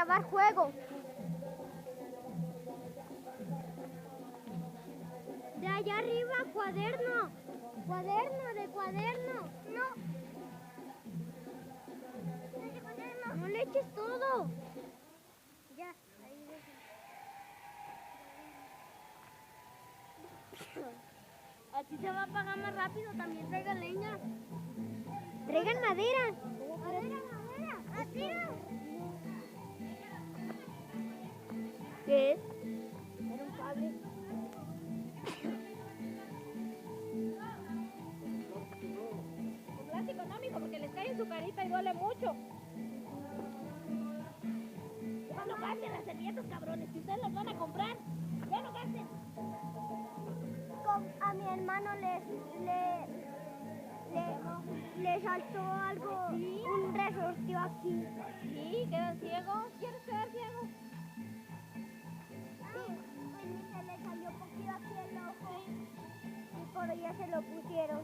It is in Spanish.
grabar juego. De allá arriba, cuaderno. De cuaderno. No. De cuaderno. No le eches todo. Ya, ahí deja. Así se va a apagar más rápido. También traigan leña. Traigan madera. Madera. Madera. ¿Qué es? Era un cable. Con plástico no, mijo, porque les cae en su carita y duele mucho. Ya no gasten las servilletas, cabrones, si ustedes las van a comprar. Ya no gasten. A mi hermano le saltó algo, ¿sí? Un resortio aquí. Sí, quedan ciegos. ¿Quieres quedar ciego? Sí, se le salió poquito aquí el ojo. Sí. Y por ella se lo pusieron.